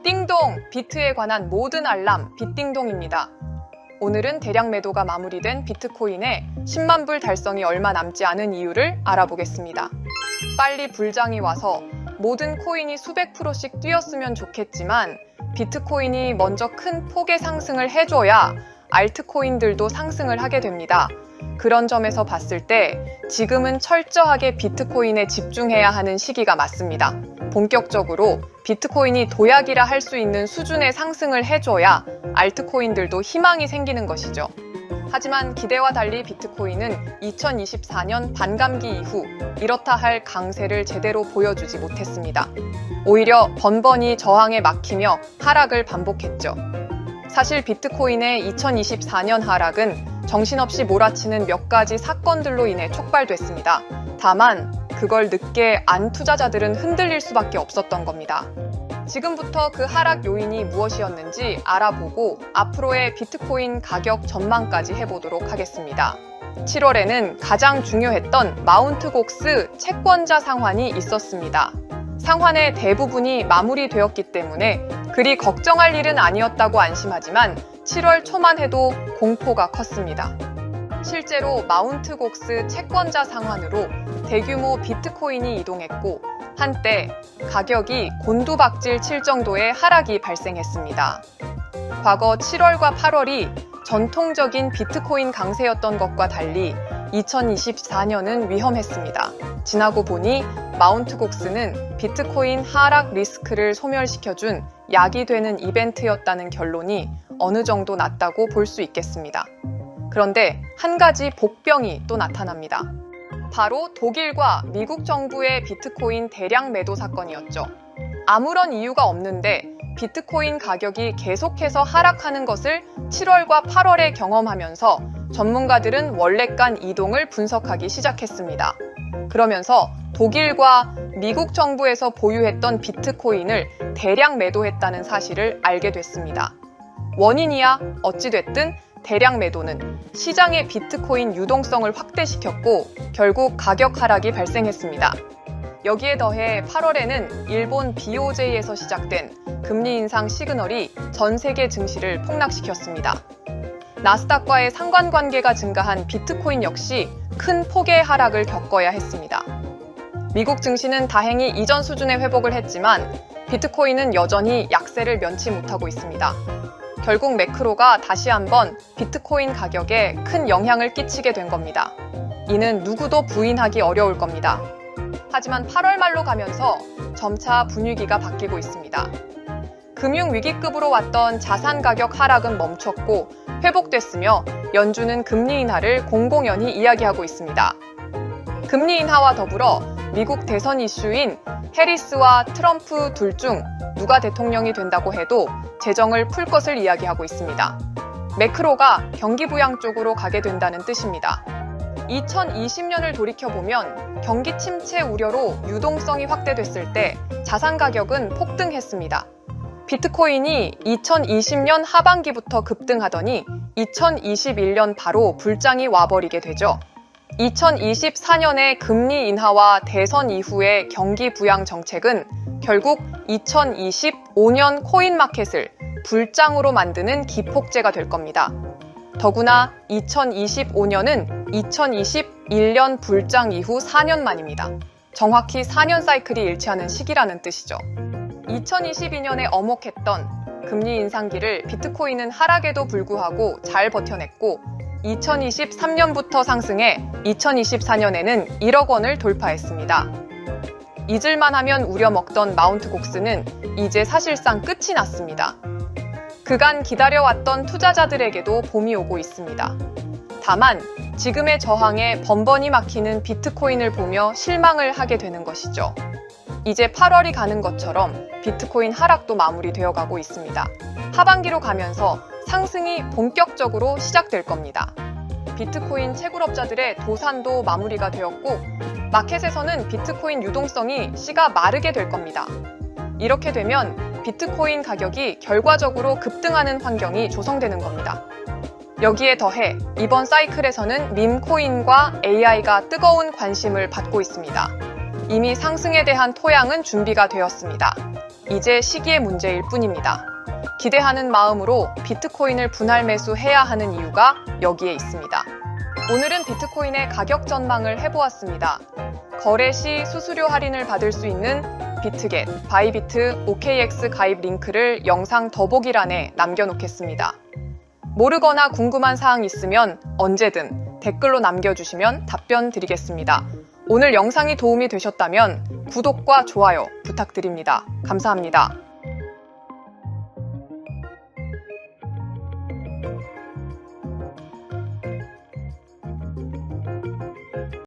띵동! 비트에 관한 모든 알람 빗띵동입니다. 오늘은 대량 매도가 마무리된 비트코인의 10만 불 달성이 얼마 남지 않은 이유를 알아보겠습니다. 빨리 불장이 와서 모든 코인이 수백 %씩 뛰었으면 좋겠지만 비트코인이 먼저 큰 폭의 상승을 해줘야 알트코인들도 상승을 하게 됩니다. 그런 점에서 봤을 때 지금은 철저하게 비트코인에 집중해야 하는 시기가 맞습니다. 본격적으로 비트코인이 도약이라 할 수 있는 수준의 상승을 해줘야 알트코인들도 희망이 생기는 것이죠. 하지만 기대와 달리 비트코인은 2024년 반감기 이후 이렇다 할 강세를 제대로 보여주지 못했습니다. 오히려 번번이 저항에 막히며 하락을 반복했죠. 사실 비트코인의 2024년 하락은 정신없이 몰아치는 몇 가지 사건들로 인해 촉발됐습니다. 다만 그걸 늦게 안 투자자들은 흔들릴 수밖에 없었던 겁니다. 지금부터 그 하락 요인이 무엇이었는지 알아보고 앞으로의 비트코인 가격 전망까지 해보도록 하겠습니다. 7월에는 가장 중요했던 마운트 곡스 채권자 상환이 있었습니다. 상환의 대부분이 마무리되었기 때문에 그리 걱정할 일은 아니었다고 안심하지만 7월 초만 해도 공포가 컸습니다. 실제로 마운트 곡스 채권자 상환으로 대규모 비트코인이 이동했고 한때 가격이 곤두박질 칠 정도의 하락이 발생했습니다. 과거 7월과 8월이 전통적인 비트코인 강세였던 것과 달리 2024년은 위험했습니다. 지나고 보니 마운트 곡스는 비트코인 하락 리스크를 소멸시켜준 약이 되는 이벤트였다는 결론이 어느 정도 났다고 볼 수 있겠습니다. 그런데 한 가지 복병이 또 나타납니다. 바로 독일과 미국 정부의 비트코인 대량 매도 사건이었죠. 아무런 이유가 없는데 비트코인 가격이 계속해서 하락하는 것을 7월과 8월에 경험하면서 전문가들은 원래간 이동을 분석하기 시작했습니다. 그러면서 독일과 미국 정부에서 보유했던 비트코인을 대량 매도했다는 사실을 알게 됐습니다. 원인이야 어찌됐든 대량 매도는 시장의 비트코인 유동성을 확대시켰고 결국 가격 하락이 발생했습니다. 여기에 더해 8월에는 일본 BOJ에서 시작된 금리 인상 시그널이 전 세계 증시를 폭락시켰습니다. 나스닥과의 상관관계가 증가한 비트코인 역시 큰 폭의 하락을 겪어야 했습니다. 미국 증시는 다행히 이전 수준의 회복을 했지만 비트코인은 여전히 약세를 면치 못하고 있습니다. 결국 매크로가 다시 한번 비트코인 가격에 큰 영향을 끼치게 된 겁니다. 이는 누구도 부인하기 어려울 겁니다. 하지만 8월 말로 가면서 점차 분위기가 바뀌고 있습니다. 금융위기급으로 왔던 자산 가격 하락은 멈췄고 회복됐으며 연준은 금리 인하를 공공연히 이야기하고 있습니다. 금리 인하와 더불어 미국 대선 이슈인 해리스와 트럼프 둘 중 누가 대통령이 된다고 해도 재정을 풀 것을 이야기하고 있습니다. 매크로가 경기 부양 쪽으로 가게 된다는 뜻입니다. 2020년을 돌이켜보면 경기 침체 우려로 유동성이 확대됐을 때 자산 가격은 폭등했습니다. 비트코인이 2020년 하반기부터 급등하더니 2021년 바로 불장이 와버리게 되죠. 2024년의 금리 인하와 대선 이후의 경기 부양 정책은 결국 2025년 코인 마켓을 불장으로 만드는 기폭제가 될 겁니다. 더구나 2025년은 2021년 불장 이후 4년 만입니다. 정확히 4년 사이클이 일치하는 시기라는 뜻이죠. 2022년에 어목했던 금리 인상기를 비트코인은 하락에도 불구하고 잘 버텨냈고 2023년부터 상승해 2024년에는 1억 원을 돌파했습니다. 잊을만 하면 우려먹던 마운트 곡스는 이제 사실상 끝이 났습니다. 그간 기다려왔던 투자자들에게도 봄이 오고 있습니다. 다만 지금의 저항에 번번이 막히는 비트코인을 보며 실망을 하게 되는 것이죠. 이제 8월이 가는 것처럼 비트코인 하락도 마무리되어 가고 있습니다. 하반기로 가면서 상승이 본격적으로 시작될 겁니다. 비트코인 채굴업자들의 도산도 마무리가 되었고 마켓에서는 비트코인 유동성이 씨가 마르게 될 겁니다. 이렇게 되면 비트코인 가격이 결과적으로 급등하는 환경이 조성되는 겁니다. 여기에 더해 이번 사이클에서는 밈코인과 AI가 뜨거운 관심을 받고 있습니다. 이미 상승에 대한 토양은 준비가 되었습니다. 이제 시기의 문제일 뿐입니다. 기대하는 마음으로 비트코인을 분할 매수해야 하는 이유가 여기에 있습니다. 오늘은 비트코인의 가격 전망을 해보았습니다. 거래 시 수수료 할인을 받을 수 있는 비트겟, 바이비트, OKX 가입 링크를 영상 더보기란에 남겨놓겠습니다. 모르거나 궁금한 사항 있으면 언제든 댓글로 남겨주시면 답변 드리겠습니다. 오늘 영상이 도움이 되셨다면 구독과 좋아요 부탁드립니다. 감사합니다.